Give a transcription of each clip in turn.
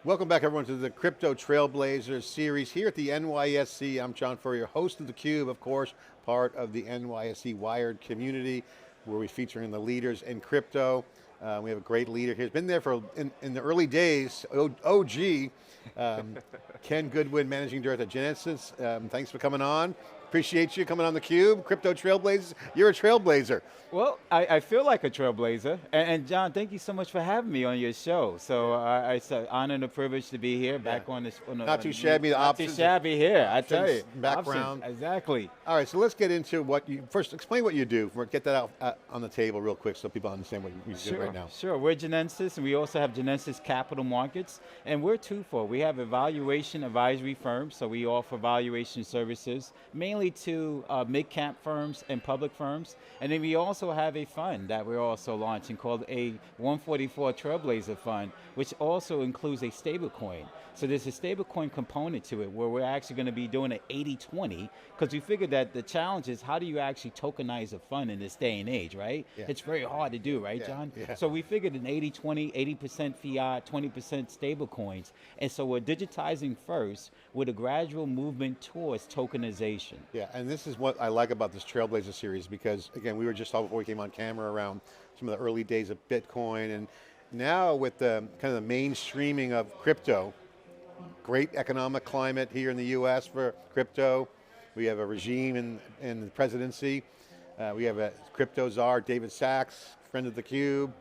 Welcome back everyone to the Crypto Trailblazers series here at the NYSE. I'm John Furrier, host of theCUBE, of course, part of the NYSE Wired community, where we're featuring the leaders in crypto. We have a great leader here. He's been there for, in the early days, OG, Ken Goodwin, Managing Director at Jeanensis. Thanks for coming on. Appreciate you coming on theCUBE. Crypto Trailblazers, you're a trailblazer. Well, I feel like a trailblazer, and John, thank you so much for having me on your show. So it's an honor and a privilege to be here, back on this. Not too shabby, the opposite. Not too shabby here, I tell you. Background. Options, exactly. All right, so let's get into what you, first explain what you do, get that out on the table real quick so people understand what you do right now. Sure, we're Jeanensis, and we also have Jeanensis Capital Markets, and we're twofold. We have a valuation advisory firm, so we offer valuation services, mainly to mid-cap firms and public firms, and then we also have a fund that we're also launching called a 144 Trailblazer Fund, which also includes a stablecoin. So there's a stablecoin component to it where we're actually going to be doing an 80-20, because we figured that the challenge is how do you actually tokenize a fund in this day and age, right? Yeah. It's very hard to do, right, John? Yeah. So we figured an 80-20, 80% fiat, 20% stablecoins, and so we're digitizing first with a gradual movement towards tokenization. Yeah, and this is what I like about this Trailblazer series, because again, we were just talking before we came on camera around some of the early days of Bitcoin, and now with the kind of the mainstreaming of crypto, great economic climate here in the US for crypto. We have a regime in the presidency. We have a crypto czar, David Sachs, friend of theCUBE.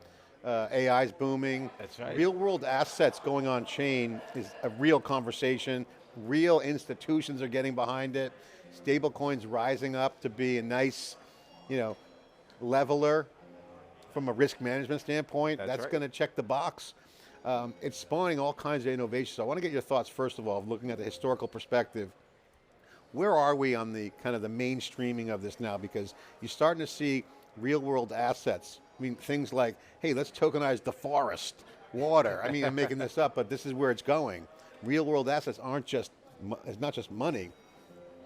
AI's booming. That's right. Real world assets going on chain is a real conversation. Real institutions are getting behind it. Stable coins rising up to be a nice, leveler from a risk management standpoint. That's right. going to check the box. It's spawning all kinds of innovation. So I want to get your thoughts, first of all, looking at the historical perspective. Where are we on the kind of the mainstreaming of this now? Because you're starting to see real world assets. I mean, things like, hey, let's tokenize the forest, water. I mean, I'm making this up, but this is where it's going. Real world assets aren't just, it's not just money.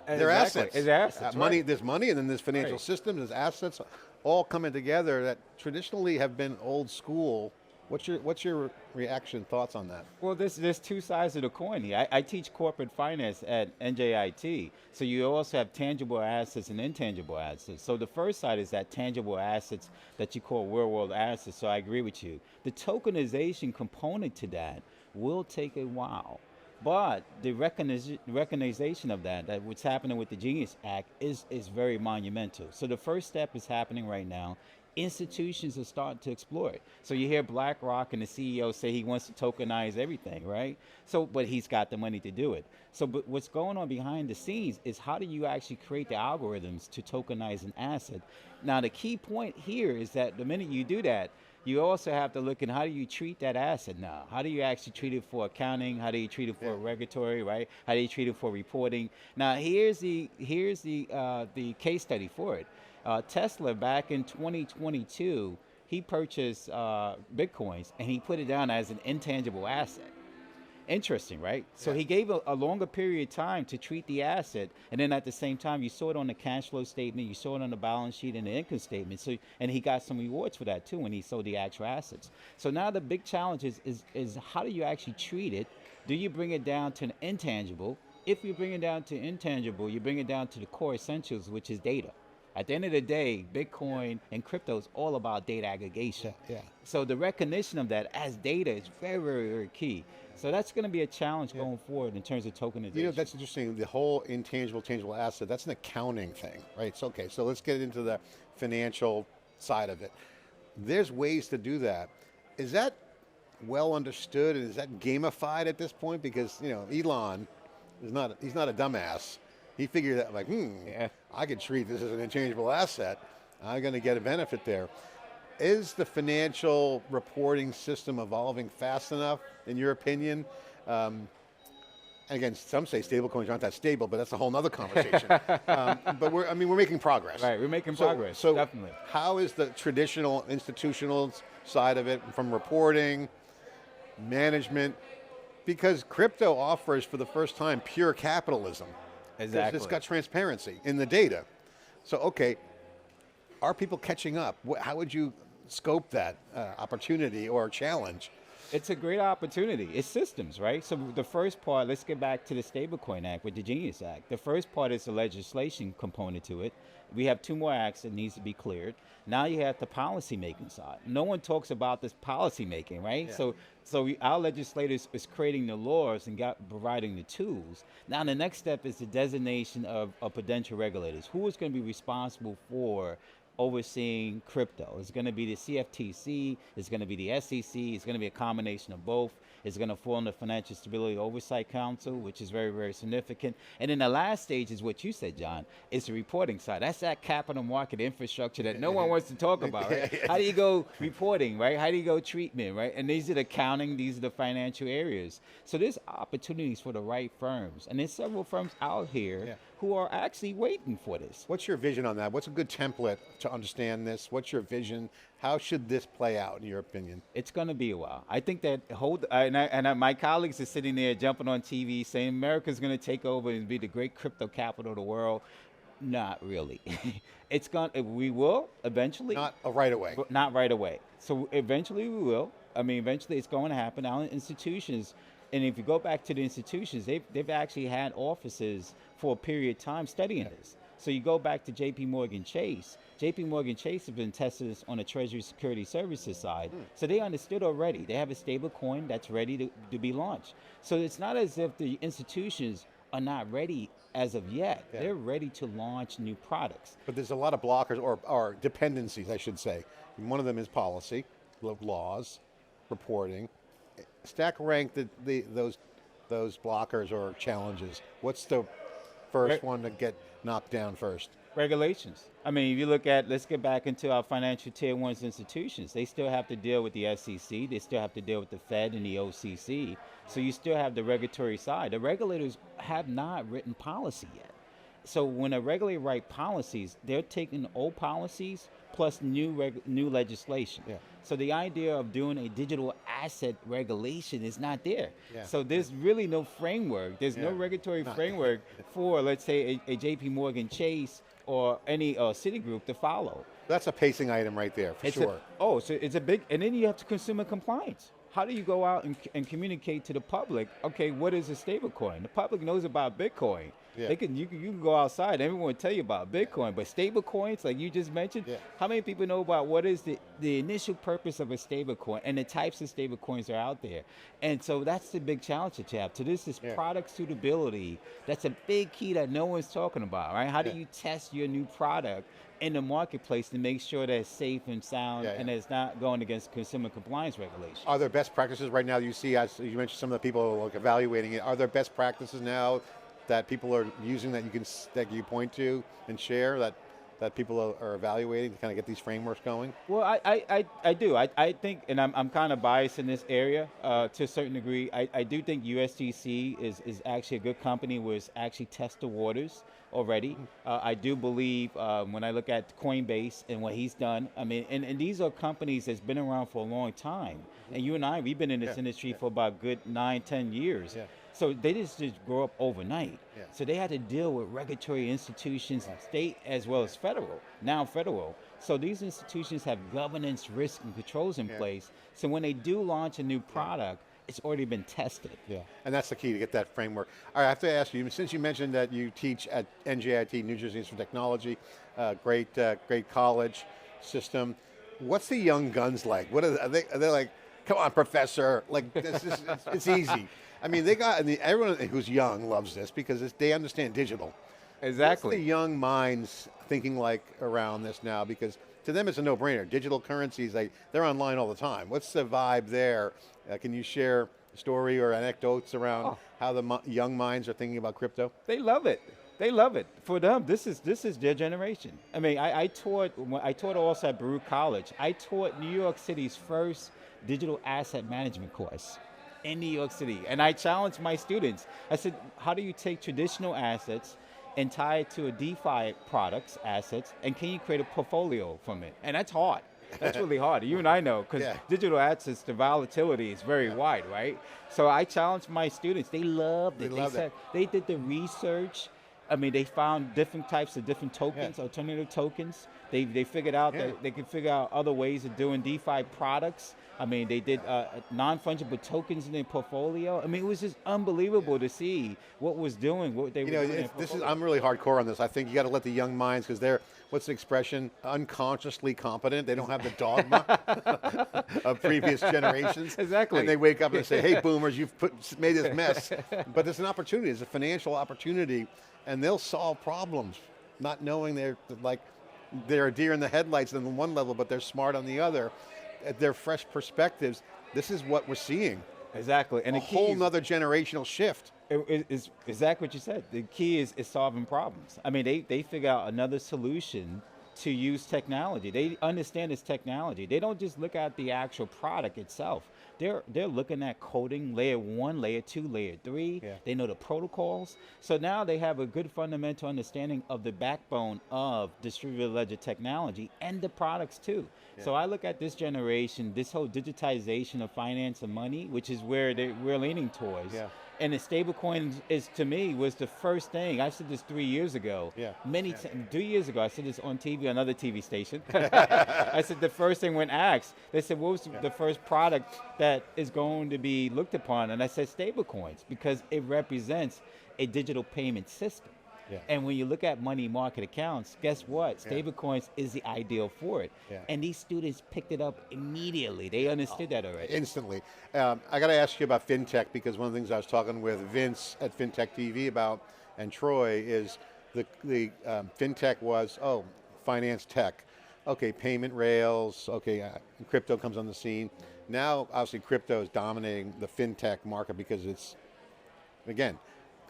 They're assets. It's assets, money, right. There's money, and then there's financial systems, there's assets, all coming together that traditionally have been old school. What's your reaction, thoughts on that? Well, there's two sides of the coin here. I teach corporate finance at NJIT, so you also have tangible assets and intangible assets. So the first side is that tangible assets that you call real world assets, so I agree with you. The tokenization component to that will take a while, but the recognition of that what's happening with the Genius Act is very monumental. So the first step is happening right now. Institutions are starting to explore it. So you hear BlackRock and the CEO say he wants to tokenize everything, right? So, but he's got the money to do it. So, but what's going on behind the scenes is how do you actually create the algorithms to tokenize an asset? Now, the key point here is that the minute you do that, you also have to look at how do you treat that asset now? How do you actually treat it for accounting? How do you treat it for regulatory, right? How do you treat it for reporting? Now, here's the case study for it. Tesla, back in 2022, he purchased Bitcoins and he put it down as an intangible asset. Interesting, right? So he gave a longer period of time to treat the asset, and then at the same time, you saw it on the cash flow statement, you saw it on the balance sheet and the income statement, so, and he got some rewards for that too when he sold the actual assets. So now the big challenge is how do you actually treat it? Do you bring it down to an intangible? If you bring it down to intangible, you bring it down to the core essentials, which is data. At the end of the day, Bitcoin and crypto is all about data aggregation. So the recognition of that as data is very, very, very key. So that's going to be a challenge going forward in terms of tokenization. You know, that's interesting, the whole intangible, tangible asset, that's an accounting thing, right? It's okay, so let's get into the financial side of it. There's ways to do that. Is that well understood, and is that gamified at this point? Because, Elon is he's not a dumbass. He figured out like, I could treat this as an intangible asset. I'm going to get a benefit there. Is the financial reporting system evolving fast enough, in your opinion? And again, some say stablecoins aren't that stable, but that's a whole other conversation. But we're making progress. Right, we're making progress, so definitely. How is the traditional institutional side of it, from reporting, management? Because crypto offers, for the first time, pure capitalism. Exactly. It's got transparency in the data. So, okay, are people catching up? How would you scope that opportunity or challenge? It's a great opportunity. It's systems, right? So the first part, let's get back to the Stablecoin Act with the Genius Act. The first part is the legislation component to it. We have 2 more acts that needs to be cleared. Now you have the policy making side. No one talks about this policy making, right? Yeah. Our legislators is creating the laws and providing the tools. Now the next step is the designation of prudential regulators. Who is going to be responsible for overseeing crypto? It's going to be the CFTC, it's going to be the SEC, it's going to be a combination of both. It's going to fall under Financial Stability Oversight Council, which is very, very significant. And then the last stage is what you said, John, is the reporting side. That's that capital market infrastructure that no one wants to talk about, right? How do you go reporting, right? How do you go treatment, right? And these are the accounting, these are the financial areas. So there's opportunities for the right firms. And there's several firms out here who are actually waiting for this. What's your vision on that? What's a good template to understand this? What's your vision? How should this play out, in your opinion? It's going to be a while. I think that my colleagues are sitting there jumping on TV saying America's going to take over and be the great crypto capital of the world. Not really. We will eventually. Not right away. But not right away. So eventually we will. I mean, eventually it's going to happen. Our institutions, and if you go back to the institutions, they've actually had offices for a period of time studying this. So you go back to JP Morgan Chase. JP Morgan Chase have been testing this on the Treasury Security Services side. So they understood already. They have a stable coin that's ready to be launched. So it's not as if the institutions are not ready as of yet. They're ready to launch new products. But there's a lot of blockers or dependencies, I should say. And one of them is policy, laws, reporting. Stack rank those blockers or challenges. What's the first one to get knocked down first? Regulations. I mean, if you look at, let's get back into our financial tier 1 institutions. They still have to deal with the SEC. They still have to deal with the Fed and the OCC. So you still have the regulatory side. The regulators have not written policy yet. So when a regulator write policies, they're taking old policies plus new legislation. So the idea of doing a digital asset regulation is not there. So there's really no framework. There's no regulatory framework for, let's say, a JP Morgan Chase or any Citigroup to follow. That's a pacing item right there, for sure. So it's a big, and then you have to consumer compliance. How do you go out and communicate to the public, okay, what is a stable coin? The public knows about Bitcoin. You can go outside, everyone will tell you about Bitcoin, but stable coins, like you just mentioned, how many people know about what is the initial purpose of a stable coin and the types of stable coins are out there? And so that's the big challenge that you have. So this is product suitability. That's a big key that no one's talking about, right? How do you test your new product in the marketplace to make sure that it's safe and sound and it's not going against consumer compliance regulations? Are there best practices right now you see, as you mentioned some of the people like evaluating it, are there best practices now that people are using that you point to and share that people are evaluating to kind of get these frameworks going? Well, I do. I think, and I'm kind of biased in this area to a certain degree. I do think USDC is actually a good company where it's actually test the waters already. I do believe when I look at Coinbase and what he's done, I mean, and these are companies that's been around for a long time. And you and I, we've been in this industry for about good 9-10 years. So they just grow up overnight. So they had to deal with regulatory institutions, state as well as federal, now federal. So these institutions have governance, risk, and controls in place. So when they do launch a new product, it's already been tested. And that's the key, to get that framework. All right, I have to ask you, since you mentioned that you teach at NJIT, New Jersey Institute of Technology, great college system, what's the young guns like? What are they like, come on, professor, like this is, it's easy. I mean, everyone who's young loves this because they understand digital. Exactly. What's the young minds thinking like around this now? Because to them it's a no-brainer. Digital currencies, they're online all the time. What's the vibe there? Can you share a story or anecdotes around how the young minds are thinking about crypto? They love it. They love it. For them, this is their generation. I mean, I taught also at Baruch College. I taught New York City's first digital asset management course in New York City. And I challenged my students. I said, how do you take traditional assets and tie it to a DeFi assets, and can you create a portfolio from it? And that's hard. That's really hard. You and I know, because digital assets, the volatility is very wide, right? So I challenged my students. They loved it. They said they did the research. I mean, they found different types of different tokens, alternative tokens. They figured out that they could figure out other ways of doing DeFi products. I mean, they did non-fungible tokens in their portfolio. I mean, it was just unbelievable to see what was doing, what they were doing. I'm really hardcore on this. I think you got to let the young minds, because they're, what's the expression, unconsciously competent. They don't have the dogma of previous generations. Exactly. And they wake up and say, hey boomers, you've made this mess. But it's an opportunity, it's a financial opportunity, and they'll solve problems, not knowing they're a deer in the headlights on one level, but they're smart on the other. They're fresh perspectives. This is what we're seeing. Exactly. And a whole nother generational shift. It's exactly what you said. The key is solving problems. I mean, they figure out another solution to use technology. They understand this technology. They don't just look at the actual product itself. They're looking at coding, layer 1, layer 2, layer 3. Yeah. They know the protocols. So now they have a good fundamental understanding of the backbone of distributed ledger technology and the products too. Yeah. So I look at this generation, this whole digitization of finance and money, which is where we're leaning towards. Yeah. And the stablecoin is, to me, was the first thing. I said this 3 years ago. Yeah. 2 years ago, I said this on TV, another TV station. I said the first thing when asked, they said, what was the first product that is going to be looked upon? And I said stablecoins, because it represents a digital payment system. Yeah. And when you look at money market accounts, guess what? Stablecoins is the ideal for it. Yeah. And these students picked it up immediately. They understood that already. Instantly. I got to ask you about FinTech, because one of the things I was talking with Vince at FinTech TV about, and Troy, is the FinTech was, finance tech. Okay, payment rails, okay, crypto comes on the scene. Now, obviously, crypto is dominating the FinTech market because it's, again,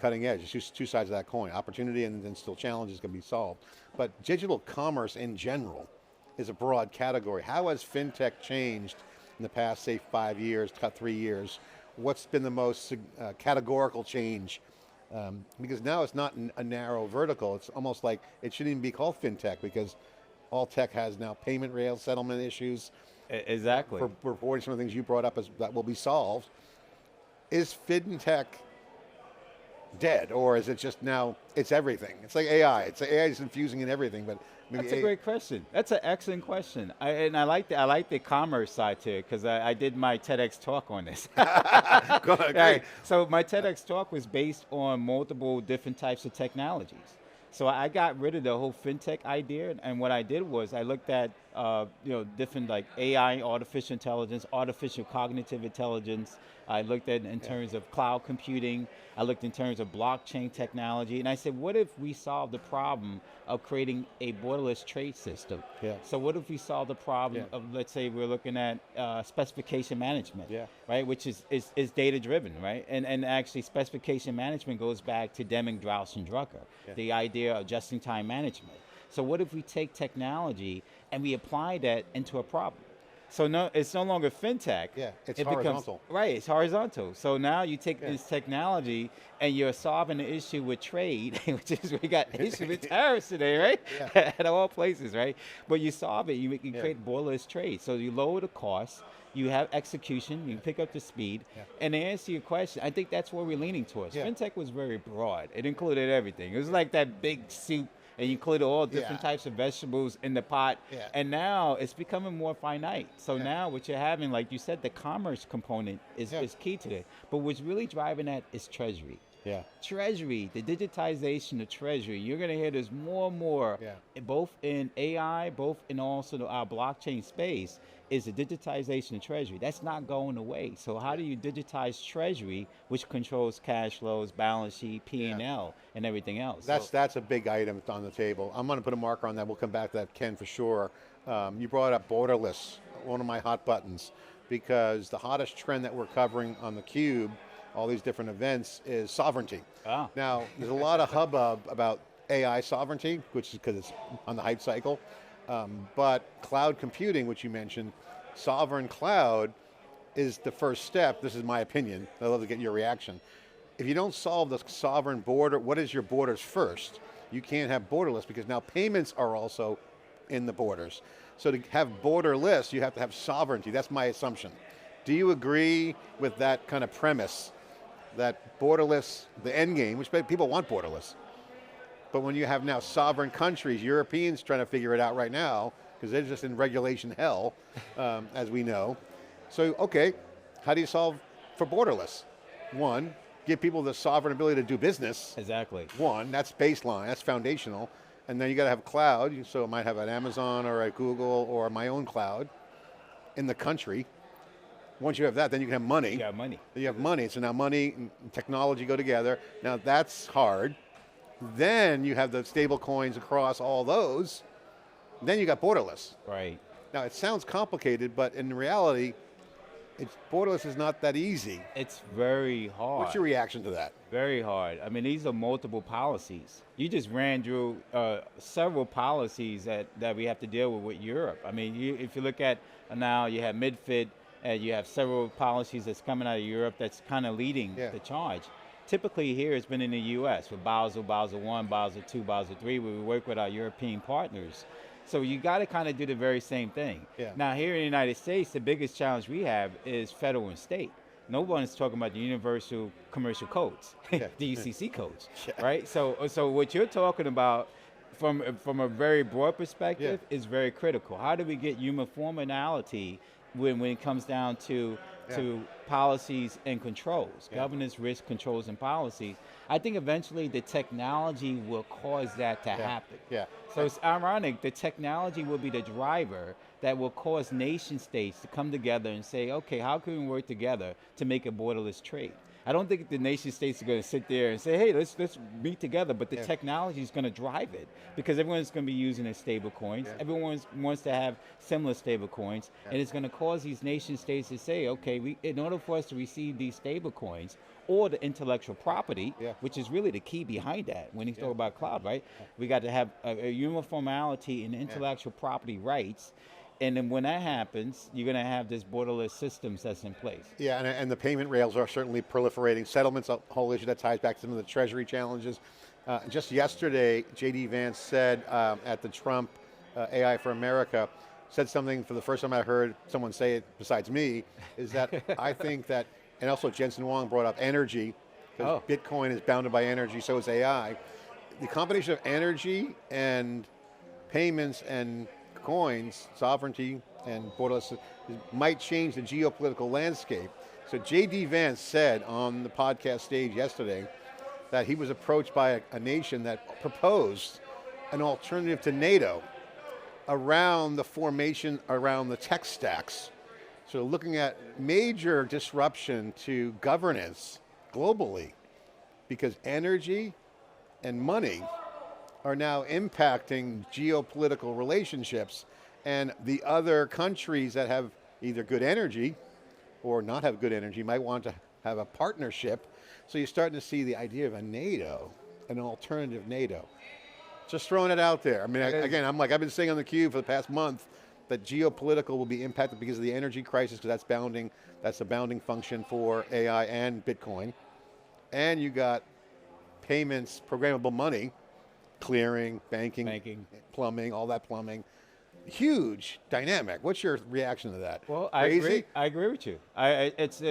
cutting edge. It's just two sides of that coin. Opportunity and then still challenges can be solved. But digital commerce in general is a broad category. How has FinTech changed in the past, say, 5 years, 3 years? What's been the most categorical change? Because now it's not a narrow vertical. It's almost like it shouldn't even be called FinTech, because all tech has now payment rails, settlement issues. Exactly. For reporting some of the things you brought up that will be solved. Is FinTech dead, or is it just now, it's everything? It's like AI. AI is infusing in everything, but maybe that's a great question. That's an excellent question. I like the commerce side to it, because I did my TEDx talk on this. Go ahead, great. So my TEDx talk was based on multiple different types of technologies. So I got rid of the whole FinTech idea, and what I did was I looked at different like AI, artificial intelligence, artificial cognitive intelligence. I looked at in terms of cloud computing. I looked in terms of blockchain technology, and I said, what if we solve the problem of creating a borderless trade system? Yeah. So what if we solve the problem of, let's say we're looking at specification management, right? Which is data driven, right? And actually specification management goes back to Deming, Drous, and Drucker, the idea of just-in-time management. So what if we take technology and we apply that into a problem? So no, it's no longer FinTech. Yeah, it's Becomes, horizontal. right, it's horizontal. So now you take this technology and you're solving the issue with trade, which is, we got issue with tariffs today, right? At all places, right? But you solve it, you create borderless trade. So you lower the cost, you have execution, you pick up the speed, and to answer your question, I think that's where we're leaning towards. FinTech was very broad. It included everything. It was like that big soup, and you include all different types of vegetables in the pot, and now it's becoming more finite. So now what you're having, like you said, the commerce component is key to it. But what's really driving that is treasury. Treasury, the digitization of treasury. You're going to hear there's more and more, both in AI, both in also our blockchain space, is the digitization of treasury. That's not going away. So how do you digitize treasury, which controls cash flows, balance sheet, P&L, and everything else? That's a big item on the table. I'm going to put a marker on that. We'll come back to that, Ken, for sure. You brought up borderless, one of my hot buttons, because the hottest trend that we're covering on theCUBE, all these different events, is sovereignty. Now, there's a lot of hubbub about AI sovereignty, which is because it's on the hype cycle. But cloud computing, which you mentioned, sovereign cloud is the first step. This is my opinion. I'd love to get your reaction. If you don't solve the sovereign border, what is your borders first? You can't have borderless, because now payments are also in the borders. So to have borderless, you have to have sovereignty. That's my assumption. Do you agree with that kind of premise, that borderless, the end game, which people want borderless? But when you have now sovereign countries, Europeans trying to figure it out right now, because they're just in regulation hell, as we know. So, okay, how do you solve for borderless? One, give people the sovereign ability to do business. Exactly. One, that's baseline, that's foundational. And then you got to have cloud, so it might have an Amazon or a Google or my own cloud in the country. Once you have that, then you can have money. You got money. You have money, so now money and technology go together. Now that's hard. Then you have the stable coins across all those. Then you got borderless. Right. Now it sounds complicated, but in reality, borderless is not that easy. It's very hard. What's your reaction to that? Very hard. I mean, these are multiple policies. You just ran through several policies that we have to deal with Europe. I mean, if you look at now, you have MiFID, and you have several policies that's coming out of Europe that's kind of leading the charge. Typically here it's been in the US with Basel, Basel I, Basel II, Basel III, where we work with our European partners. So you got to kind of do the very same thing. Yeah. Now here in the United States, the biggest challenge we have is federal and state. No one's talking about the universal commercial codes, the UCC codes, right? So what you're talking about from a very broad perspective is very critical. How do we get uniformity when it comes down to policies and controls, governance, risk, controls, and policies? I think eventually the technology will cause that to happen. Yeah. So it's ironic, the technology will be the driver that will cause nation states to come together and say, okay, how can we work together to make a borderless trade? I don't think the nation states are going to sit there and say, hey, let's meet together, but the technology is going to drive it because everyone's going to be using their stable coins. Everyone wants to have similar stable coins, and it's going to cause these nation states to say, okay, in order for us to receive these stable coins or the intellectual property, which is really the key behind that when you talk about cloud, right? We got to have a uniformity in intellectual property rights. And then when that happens, you're going to have this borderless systems that's in place. Yeah, and the payment rails are certainly proliferating. Settlement's a whole issue that ties back to some of the treasury challenges. Just yesterday, J.D. Vance said at the Trump AI for America, said something for the first time I heard someone say it besides me, is that I think that, and also Jensen Huang brought up energy, because Bitcoin is bounded by energy, so is AI. The combination of energy and payments and coins, sovereignty, and borderless might change the geopolitical landscape. So J.D. Vance said on the podcast stage yesterday that he was approached by a nation that proposed an alternative to NATO around the formation, around the tech stacks. So looking at major disruption to governance globally, because energy and money are now impacting geopolitical relationships, and the other countries that have either good energy or not have good energy might want to have a partnership. So you're starting to see the idea of a NATO, an alternative NATO. Just throwing it out there. I mean, again, I've been saying on theCUBE for the past month that geopolitical will be impacted because of the energy crisis, because that's a bounding function for AI and Bitcoin. And you got payments, programmable money, clearing, banking, plumbing, all that plumbing. Huge dynamic. What's your reaction to that? Well, Crazy? I agree with you.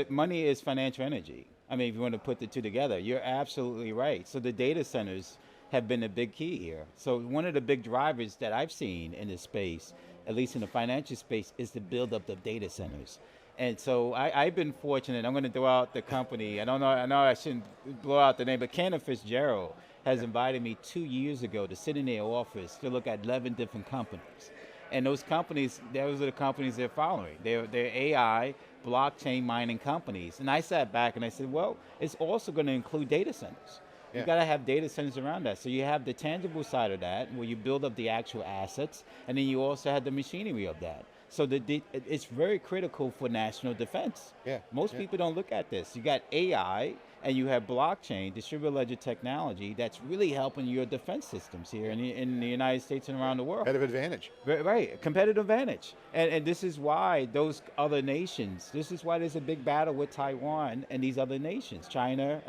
Money is financial energy. I mean, if you want to put the two together, you're absolutely right. So the data centers have been a big key here. So one of the big drivers that I've seen in this space, at least in the financial space, is the build up of data centers. And so I've been fortunate. I'm going to throw out the company. I know I shouldn't blow out the name, but Kenneth Fitzgerald has invited me 2 years ago to sit in their office to look at 11 different companies. And those companies, those are the companies they're following. They're AI, blockchain mining companies. And I sat back and I said, well, it's also going to include data centers. You've got to have data centers around that. So you have the tangible side of that, where you build up the actual assets, and then you also have the machinery of that. So it's very critical for national defense. Most people don't look at this. You got AI, and you have blockchain, distributed ledger technology, that's really helping your defense systems here in the United States and around the world. Competitive advantage. Right, competitive advantage. And this is why those other nations, this is why there's a big battle with Taiwan and these other nations, China,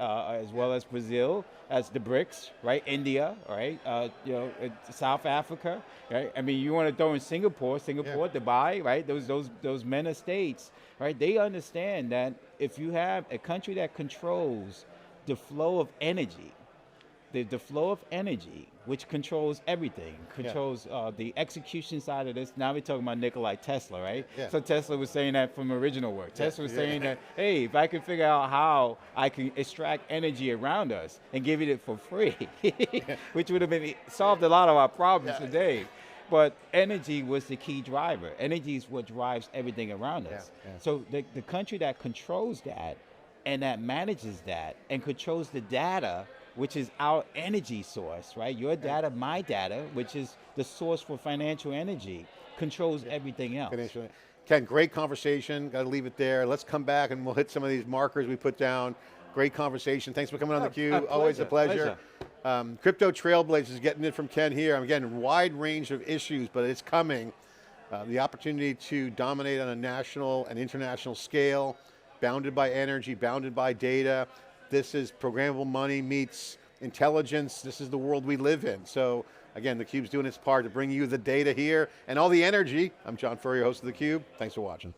as well as Brazil, as the BRICS, right? India, right? South Africa, right? I mean, you want to throw in Singapore, Dubai, right? Those MENA states, right? They understand that if you have a country that controls the flow of energy, the flow of energy, which controls everything, controls the execution side of this. Now we're talking about Nikola Tesla, right? Yeah. So Tesla was saying that from original work. Tesla was Yeah. saying that, hey, if I can figure out how I can extract energy around us and give it for free, which would have been solved a lot of our problems today. But energy was the key driver. Energy is what drives everything around us. Yeah. So the country that controls that and that manages that and controls the data, which is our energy source, right? Your data, my data, which is the source for financial energy, controls everything else. Ken, great conversation. Got to leave it there. Let's come back and we'll hit some of these markers we put down. Great conversation. Thanks for coming on theCUBE. Always a pleasure. Crypto Trailblazers getting it from Ken here. Again, wide range of issues, but it's coming. The opportunity to dominate on a national and international scale, bounded by energy, bounded by data. This is programmable money meets intelligence. This is the world we live in. So again, theCUBE's doing its part to bring you the data here and all the energy. I'm John Furrier, host of theCUBE. Thanks for watching.